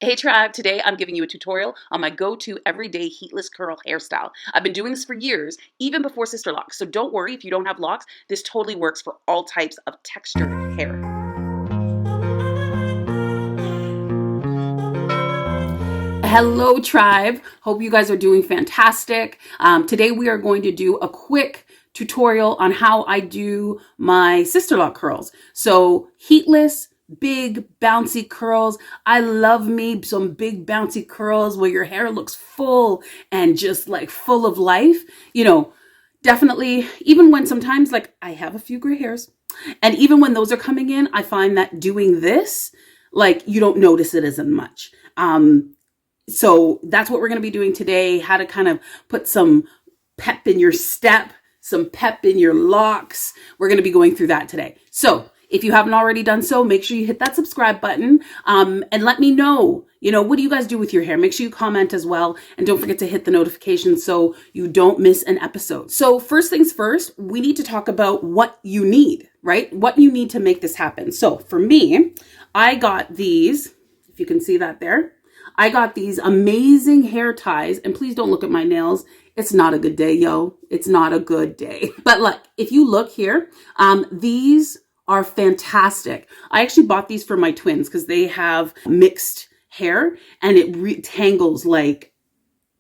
Hey tribe, today I'm giving you a tutorial on my go-to everyday heatless curl hairstyle. I've been doing this for years, even before Sisterlocks, so don't worry if you don't have locks, this totally works for all types of textured hair. Hello tribe, hope you guys are doing fantastic. Today we are going to do a quick tutorial on how I do my Sisterlock curls. So heatless, big bouncy curls. I love me some big bouncy curls where your hair looks full and just like full of life. You know, definitely, even when sometimes like I have a few gray hairs, and even when those are coming in, I find that doing this, like you don't notice it as much. So that's what we're going to be doing today, how to kind of put some pep in your step, some pep in your locks. We're going to be going through that today. So if you haven't already done so, make sure you hit that subscribe button and let me know, what do you guys do with your hair? Make sure you comment as well. And don't forget to hit the notifications so you don't miss an episode. So first things first, we need to talk about what you need, right? What you need to make this happen. So for me, I got these, if you can see that there. I got these amazing hair ties, and please don't look at my nails. It's not a good day, yo. It's not a good day. But look, if you look here, these are fantastic. I actually bought these for my twins because they have mixed hair and it tangles like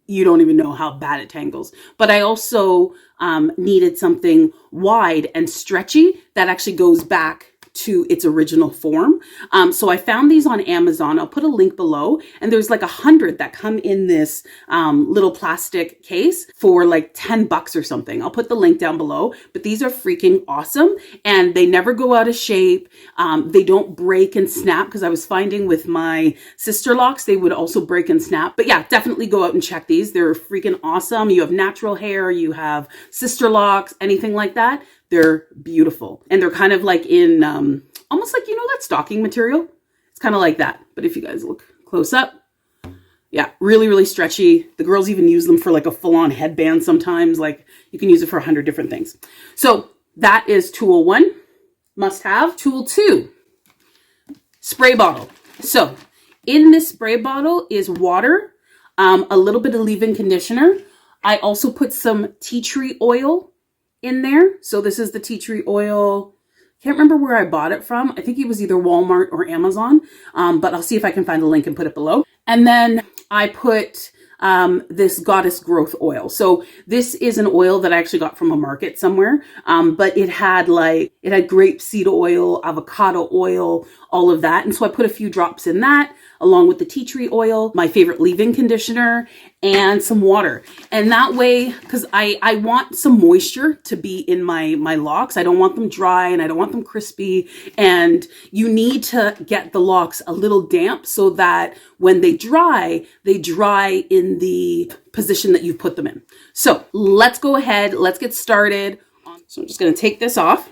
you don't even know how bad it tangles. But I also needed something wide and stretchy that actually goes back to its original form. So I found these on Amazon. I'll put a link below, and there's like 100 that come in this little plastic case for like $10 or something. I'll put the link down below, but these are freaking awesome and they never go out of shape. They don't break and snap, because I was finding with my Sisterlocks, they would also break and snap. But yeah, definitely go out and check these. They're freaking awesome. You have natural hair, you have Sisterlocks, anything like that. They're beautiful. And they're kind of like in, almost like, that stocking material. It's kind of like that. But if you guys look close up, yeah, really, really stretchy. The girls even use them for like a full-on headband sometimes. Like you can use it for 100 different things. So that is tool 1, must have. Tool 2, spray bottle. So in this spray bottle is water, a little bit of leave-in conditioner. I also put some tea tree oil in there. So this is the tea tree oil. Can't remember where I bought it from. I think it was either Walmart or Amazon, but I'll see if I can find a link and put it below. And then I put this Goddess Growth oil. So this is an oil that I actually got from a market somewhere, but it had grapeseed oil, avocado oil, all of that. And so I put a few drops in that, along with the tea tree oil, my favorite leave-in conditioner, and some water. And that way, because I want some moisture to be in my locks. I don't want them dry and I don't want them crispy. And you need to get the locks a little damp so that when they dry in the position that you've put them in. So let's go ahead. Let's get started. So I'm just going to take this off.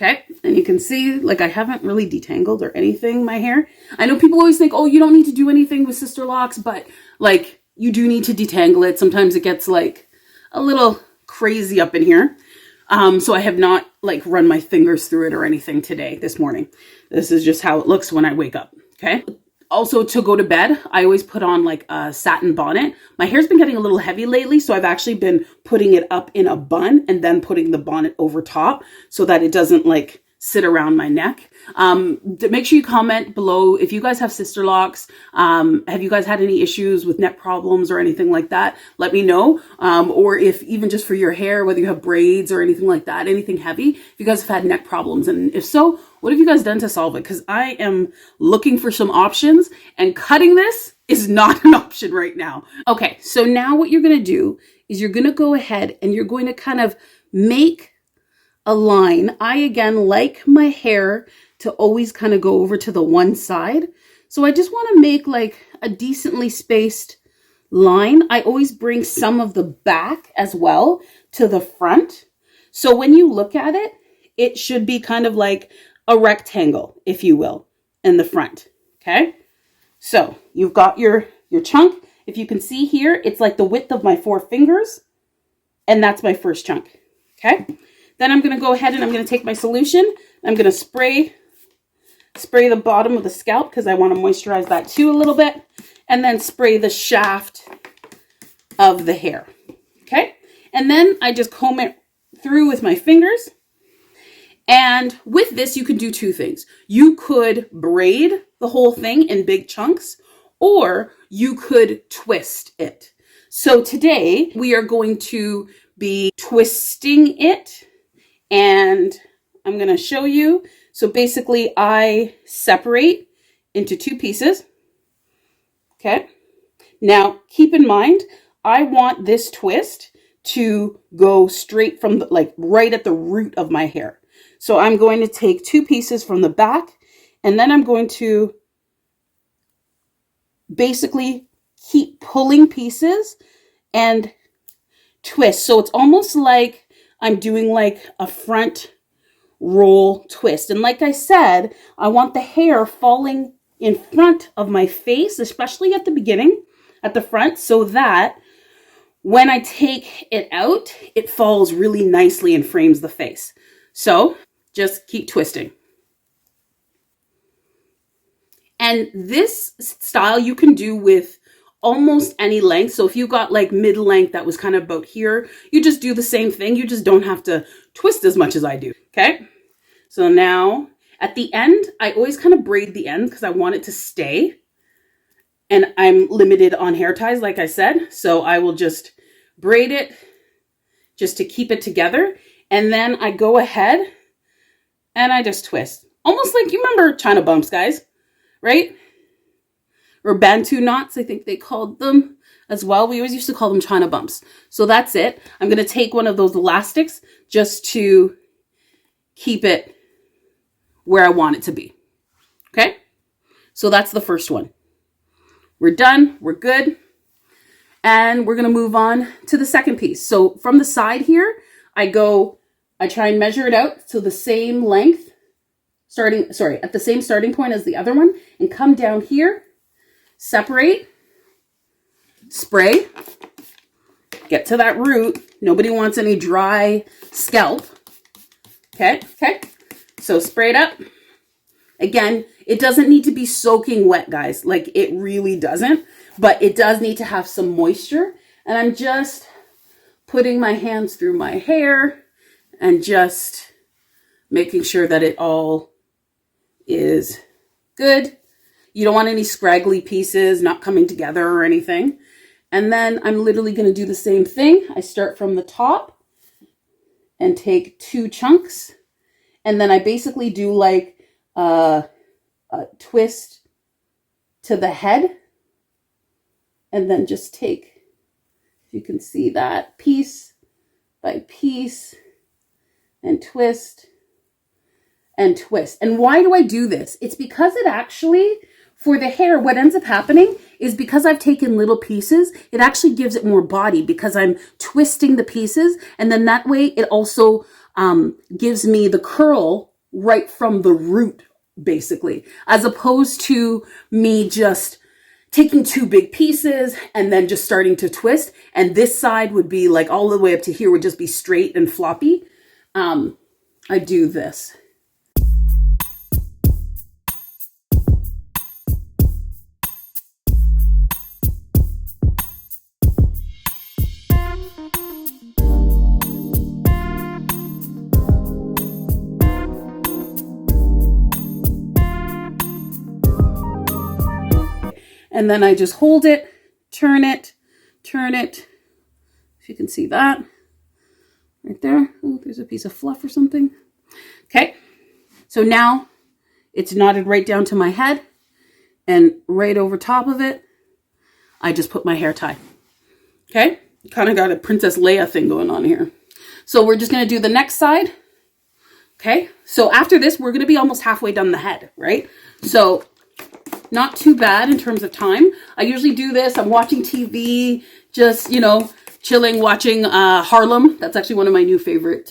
Okay, and you can see, like, I haven't really detangled or anything my hair. I know people always think, oh, you don't need to do anything with Sisterlocks, but, like, you do need to detangle it. Sometimes it gets, like, a little crazy up in here. So I have not, like, run my fingers through it or anything this morning. This is just how it looks when I wake up, okay? Also, to go to bed, I always put on like a satin bonnet. My hair's been getting a little heavy lately, so I've actually been putting it up in a bun and then putting the bonnet over top so that it doesn't like sit around my neck. Make sure you comment below if you guys have Sisterlocks. Have you guys had any issues with neck problems or anything like that? Let me know. Or if even just for your hair, whether you have braids or anything like that, anything heavy, if you guys have had neck problems. And if so, what have you guys done to solve it? Because I am looking for some options, and cutting this is not an option right now. Okay, so now what you're going to do is you're going to go ahead and you're going to kind of make a line. I, again, like my hair to always kind of go over to the one side. So I just want to make like a decently spaced line. I always bring some of the back as well to the front. So when you look at it, it should be kind of like a rectangle, if you will, in the front. Okay. So you've got your chunk. If you can see here, it's like the width of my 4 fingers. And that's my first chunk. Okay. Then I'm going to go ahead and I'm going to take my solution. I'm going to spray spray the bottom of the scalp because I want to moisturize that too a little bit, and then spray the shaft of the hair. Okay, and then I just comb it through with my fingers. And with this, you can do two things. You could braid the whole thing in big chunks, or you could twist it. So today we are going to be twisting it, and I'm going to show you. So basically I separate into two pieces. Okay. Now keep in mind, I want this twist to go straight from the, like right at the root of my hair. So I'm going to take two pieces from the back, and then I'm going to basically keep pulling pieces and twist. So it's almost like I'm doing like a front roll twist. And like I said, I want the hair falling in front of my face, especially at the beginning, at the front, so that when I take it out, it falls really nicely and frames the face. So just keep twisting. And this style you can do with almost any length. So if you got like mid-length that was kind of about here, you just do the same thing. You just don't have to twist as much as I do. Okay. So now at the end, I always kind of braid the end because I want it to stay. And I'm limited on hair ties, like I said. So I will just braid it just to keep it together. And then I go ahead and I just twist. Almost like, you remember China bumps, guys, right? Or Bantu knots, I think they called them as well. We always used to call them China bumps. So that's it. I'm going to take one of those elastics just to keep it where I want it to be. Okay? So that's the first one. We're done. We're good. And we're going to move on to the second piece. So from the side here, I try and measure it out to the same length, at the same starting point as the other one, and come down here, separate, spray, get to that root. Nobody wants any dry scalp. Okay. So spray it up. Again, it doesn't need to be soaking wet, guys. Like, it really doesn't, but it does need to have some moisture. And I'm just putting my hands through my hair and just making sure that it all is good. You don't want any scraggly pieces not coming together or anything. And then I'm literally going to do the same thing. I start from the top and take two chunks. And then I basically do like a twist to the head. And then just take, if you can see that, piece by piece, and twist and twist. And why do I do this? It's because it actually, for the hair, what ends up happening is because I've taken little pieces, it actually gives it more body because I'm twisting the pieces. And then that way it also gives me the curl right from the root, basically, as opposed to me just taking two big pieces and then just starting to twist. And this side would be like all the way up to here would just be straight and floppy. I do this. And then I just hold it, turn it. If you can see that right there. Oh, there's a piece of fluff or something. Okay. So now it's knotted right down to my head, and right over top of it, I just put my hair tie. Okay. Kind of got a Princess Leia thing going on here. So we're just going to do the next side. Okay. So after this, we're going to be almost halfway done the head, right? So not too bad in terms of time. I usually do this. I'm watching TV, just, chilling, watching Harlem. That's actually one of my new favorite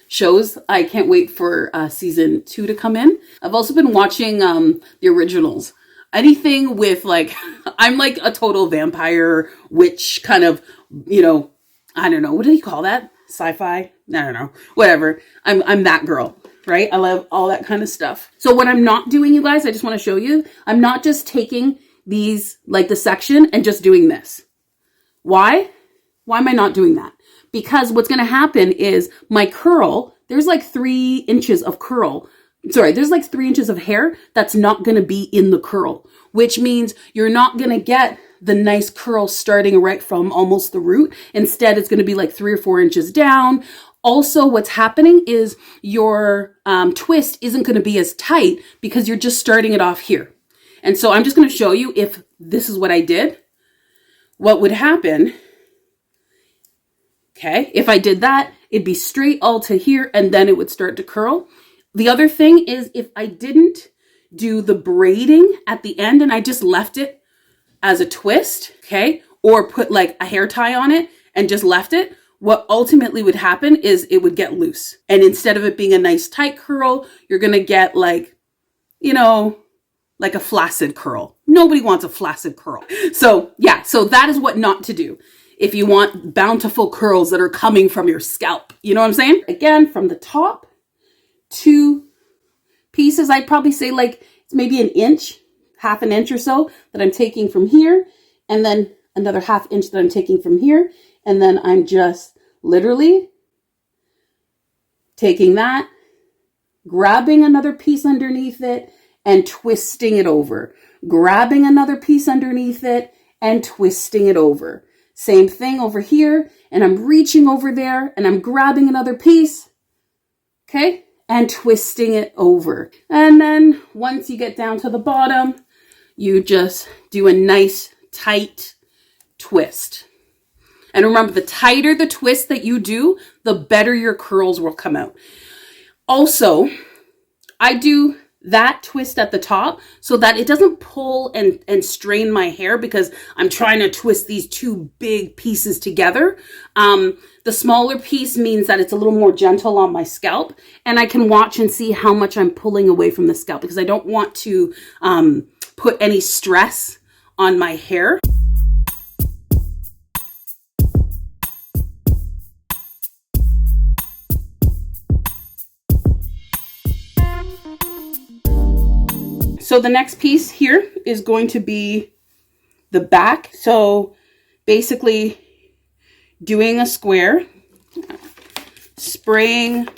shows. I can't wait for season 2 to come in. I've also been watching the originals. Anything with like, I'm like a total vampire witch kind of, I don't know. What do you call that? Sci-fi? I don't know. Whatever. I'm that girl. right? I love all that kind of stuff. So what I'm not doing, you guys, I just want to show you, I'm not just taking these, like the section, and just doing this. Why? Why am I not doing that? Because what's going to happen is my curl, there's like 3 inches of curl. Sorry, there's like 3 inches of hair that's not going to be in the curl, which means you're not going to get the nice curl starting right from almost the root. Instead, it's going to be like 3 or 4 inches down. Also, what's happening is your twist isn't going to be as tight because you're just starting it off here. And so I'm just going to show you if this is what I did, what would happen. Okay, if I did that, it'd be straight all to here and then it would start to curl. The other thing is if I didn't do the braiding at the end and I just left it as a twist, okay, or put like a hair tie on it and just left it, what ultimately would happen is it would get loose. And instead of it being a nice tight curl, you're going to get like, you know, like a flaccid curl. Nobody wants a flaccid curl. So yeah, so that is what not to do if you want bountiful curls that are coming from your scalp. You know what I'm saying? Again, from the top, 2 pieces, I'd probably say like it's maybe an inch, half an inch or so that I'm taking from here. And then another half inch that I'm taking from here. And then I'm just literally taking that, grabbing another piece underneath it and twisting it over. Grabbing another piece underneath it and twisting it over. Same thing over here. And I'm reaching over there and I'm grabbing another piece. Okay. And twisting it over. And then once you get down to the bottom, you just do a nice tight twist. And remember, the tighter the twist that you do, the better your curls will come out. Also, I do that twist at the top so that it doesn't pull and strain my hair because I'm trying to twist these 2 big pieces together. The smaller piece means that it's a little more gentle on my scalp and I can watch and see how much I'm pulling away from the scalp because I don't want to put any stress on my hair. So the next piece here is going to be the back. So basically doing a square, spraying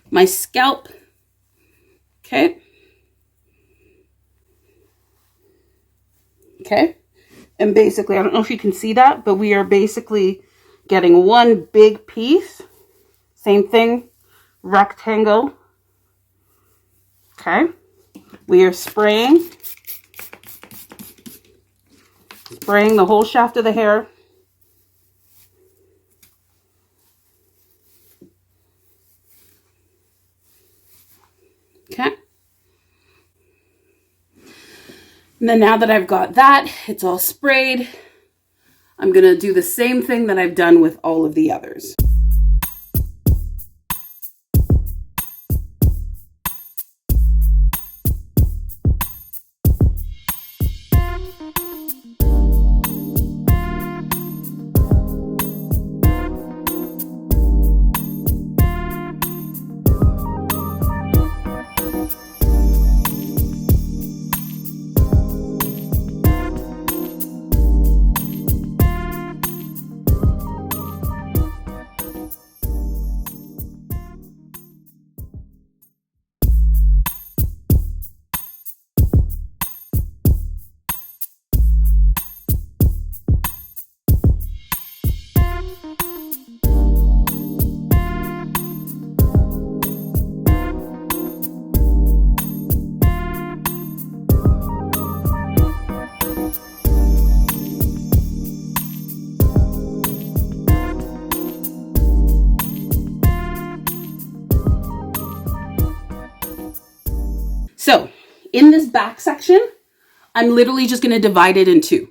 my scalp. Okay. Okay. And basically, I don't know if you can see that, but we are basically getting one big piece. Same thing, rectangle. Okay. We are spraying the whole shaft of the hair. Okay. And then now that I've got that, it's all sprayed, I'm going to do the same thing that I've done with all of the others. So in this back section, I'm literally just going to divide it in 2.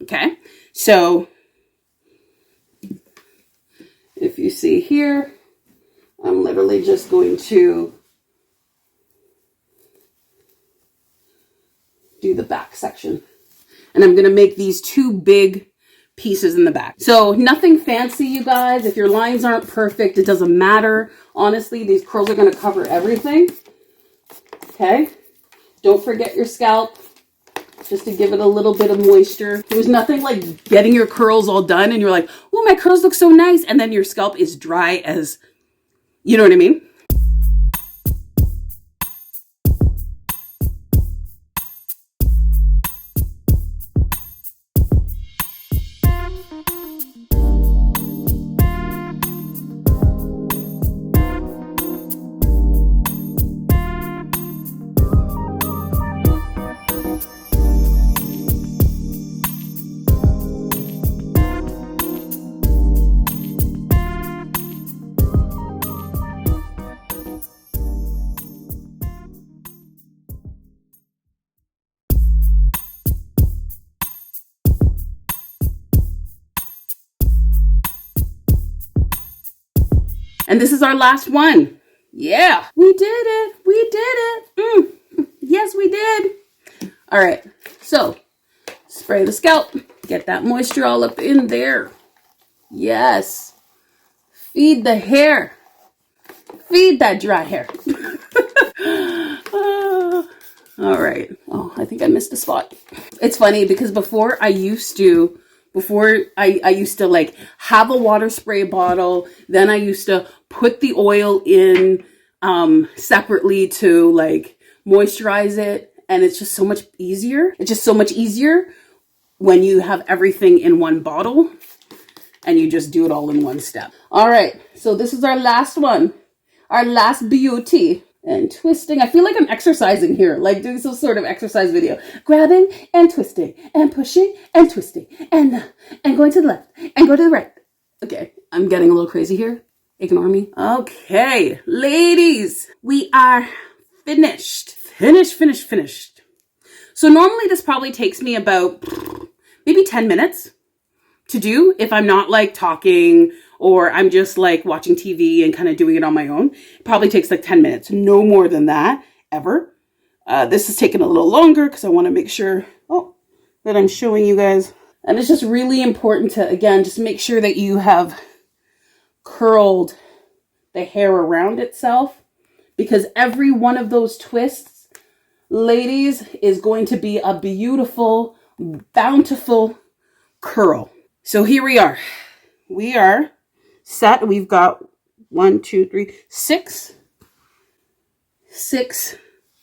Okay. So if you see here, I'm literally just going to do the back section. And I'm going to make these 2 big pieces in the back. So nothing fancy, you guys. If your lines aren't perfect, it doesn't matter. Honestly, these curls are going to cover everything. Okay. Don't forget your scalp, just to give it a little bit of moisture. There's nothing like getting your curls all done and you're like, oh, my curls look so nice. And then your scalp is dry as, you know what I mean? And this is our last one. Yeah, we did it. We did it. Yes, we did. All right. So spray the scalp. Get that moisture all up in there. Yes. Feed the hair. Feed that dry hair. All right. Oh, I think I missed a spot. It's funny because before I used to like have a water spray bottle. Then I used to put the oil in separately to like moisturize it. And it's just so much easier. It's just so much easier when you have everything in one bottle and you just do it all in one step. All right. So this is our last one. Our last beauty. And twisting. I feel like I'm exercising here, like doing some sort of exercise video. Grabbing and twisting and pushing and twisting and going to the left and go to the right. Okay, I'm getting a little crazy here. Ignore me. Okay, ladies, we are finished. Finished. So normally this probably takes me about maybe 10 minutes to do if I'm not like talking or I'm just like watching TV and kind of doing it on my own. It probably takes like 10 minutes, no more than that ever. This is taking a little longer because I want to make sure that I'm showing you guys. And it's just really important to, again, just make sure that you have curled the hair around itself, because every one of those twists, ladies, is going to be a beautiful, bountiful curl. So here we are. We are set. We've got 6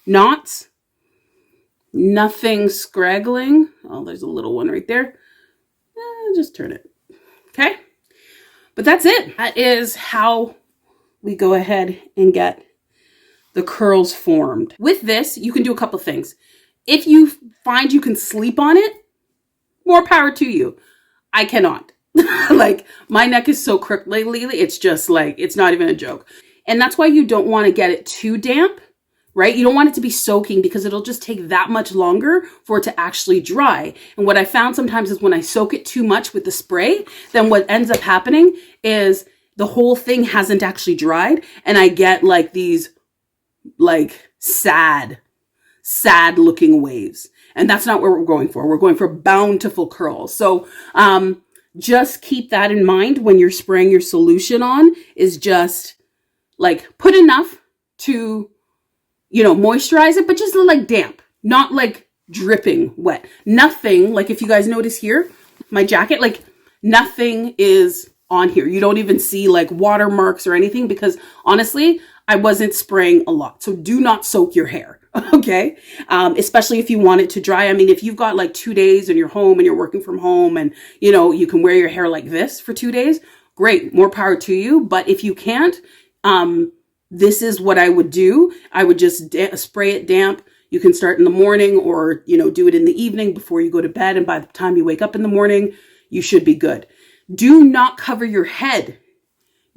knots. Nothing scraggling. Oh, there's a little one right there. Just turn it. Okay. But that's it. That is how we go ahead and get the curls formed. With this, you can do a couple things. If you find you can sleep on it, more power to you. I cannot. Like, my neck is so crooked lately. It's just like, it's not even a joke. And that's why you don't want to get it too damp, right? You don't want it to be soaking because it'll just take that much longer for it to actually dry. And what I found sometimes is when I soak it too much with the spray, then what ends up happening is the whole thing hasn't actually dried. And I get like these like sad looking waves. And that's not what we're going for. We're going for bountiful curls. So, just keep that in mind when you're spraying your solution on, is just like put enough to, moisturize it, but just like damp, not like dripping wet. Nothing, like if you guys notice here, my jacket, like nothing is on here. You don't even see like watermarks or anything because honestly, I wasn't spraying a lot. So do not soak your hair. Okay. Especially if you want it to dry. I mean, if you've got like 2 days and you're home and you're working from home and, you can wear your hair like this for 2 days, great, more power to you. But if you can't, this is what I would do. I would just spray it damp. You can start in the morning or, do it in the evening before you go to bed. And by the time you wake up in the morning, you should be good. Do not cover your head.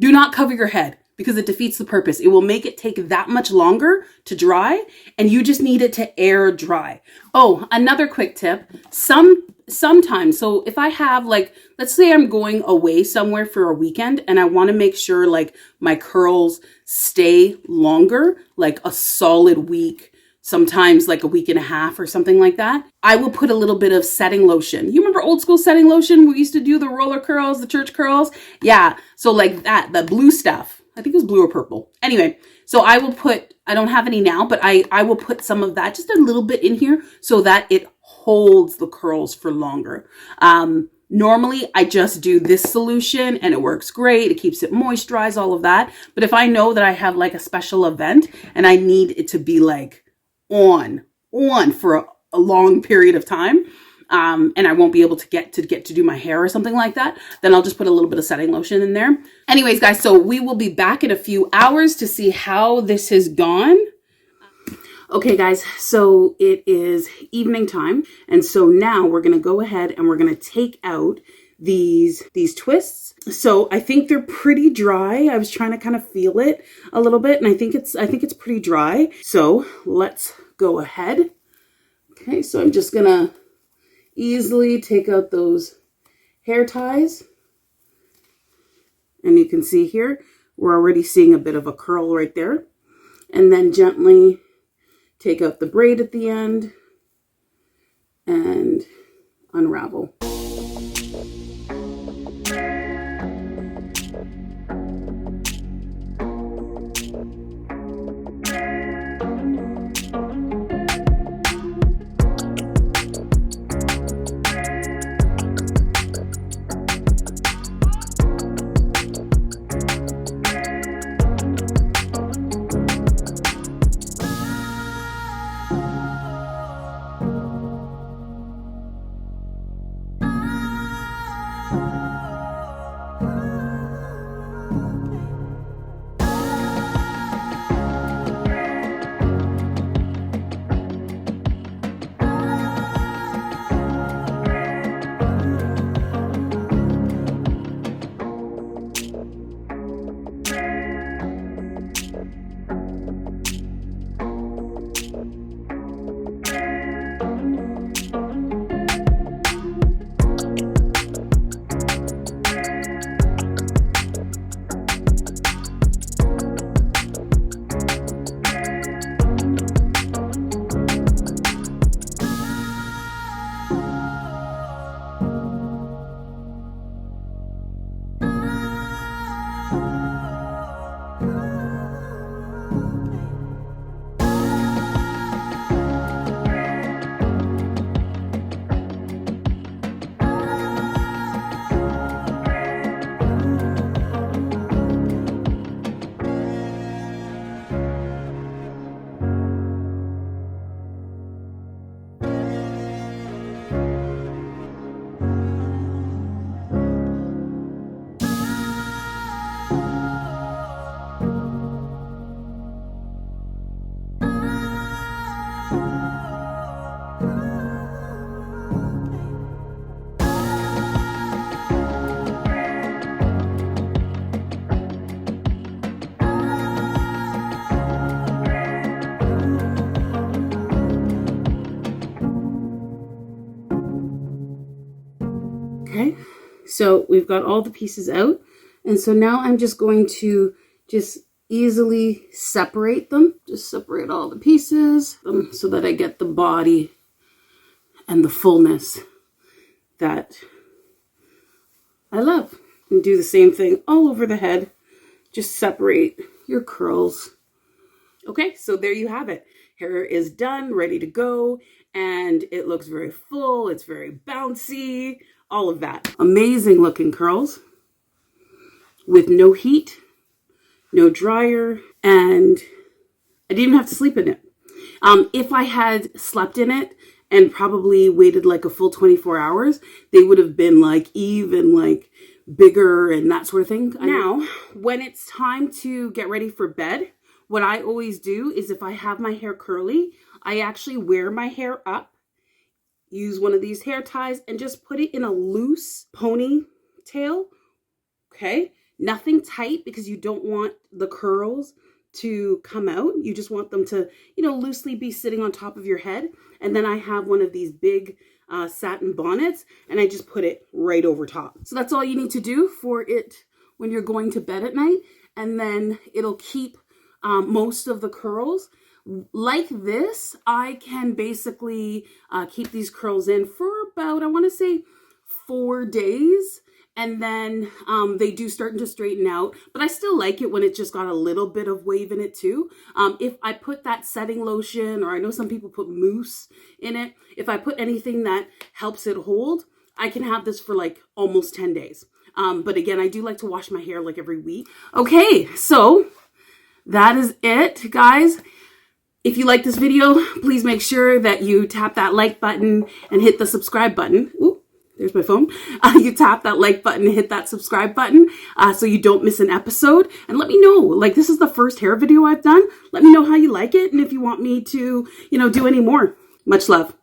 Do not cover your head, because it defeats the purpose. It will make it take that much longer to dry, and you just need it to air dry. Oh, another quick tip. Sometimes, so if I have like, let's say I'm going away somewhere for a weekend and I want to make sure like my curls stay longer, like a solid week, sometimes like a week and a half or something like that. I will put a little bit of setting lotion. You remember old school setting lotion? We used to do the roller curls, the church curls. Yeah, so like that, the blue stuff. I think it was blue or purple. Anyway, so I will put, I don't have any now, but I will put some of that, just a little bit in here so that it holds the curls for longer. Normally, I just do this solution and it works great. It keeps it moisturized, all of that. But if I know that I have like a special event and I need it to be like on for a long period of time, and I won't be able to get to do my hair or something like that, then I'll just put a little bit of setting lotion in there. Anyways, guys, so we will be back in a few hours to see how this has gone. Okay, guys, so it is evening time. And so now we're going to go ahead and we're going to take out these twists. So I think they're pretty dry. I was trying to kind of feel it a little bit, and I think it's pretty dry. So let's go ahead. Okay, so I'm just going to easily take out those hair ties. And you can see here, we're already seeing a bit of a curl right there. And then gently take out the braid at the end and unravel. Okay, so we've got all the pieces out. And so now I'm just going to just easily separate them. Just separate all the pieces so that I get the body and the fullness that I love. And do the same thing all over the head. Just separate your curls. Okay, so there you have it. Hair is done, ready to go, and it looks very full. It's very bouncy, all of that. Amazing looking curls with no heat, no dryer, and I didn't even have to sleep in it. If I had slept in it and probably waited like a full 24 hours, they would have been like even like bigger and that sort of thing. Now, when it's time to get ready for bed, what I always do is if I have my hair curly, I actually wear my hair up, use one of these hair ties, and just put it in a loose ponytail. Okay, nothing tight because you don't want the curls to come out. You just want them to, loosely be sitting on top of your head. And then I have one of these big satin bonnets, and I just put it right over top. So that's all you need to do for it when you're going to bed at night. And then it'll keep most of the curls Like this, I can basically keep these curls in for about, I want to say 4 days. And then they do start to straighten out, but I still like it when it's just got a little bit of wave in it too. If I put that setting lotion, or I know some people put mousse in it, if I put anything that helps it hold, I can have this for like almost 10 days. But again, I do like to wash my hair like every week. Okay, so that is it, guys. If you like this video, please make sure that you tap that like button and hit the subscribe button. Ooh, there's my phone. You tap that like button, hit that subscribe button so you don't miss an episode. And let me know, like, this is the first hair video I've done. Let me know how you like it and if you want me to, do any more. Much love.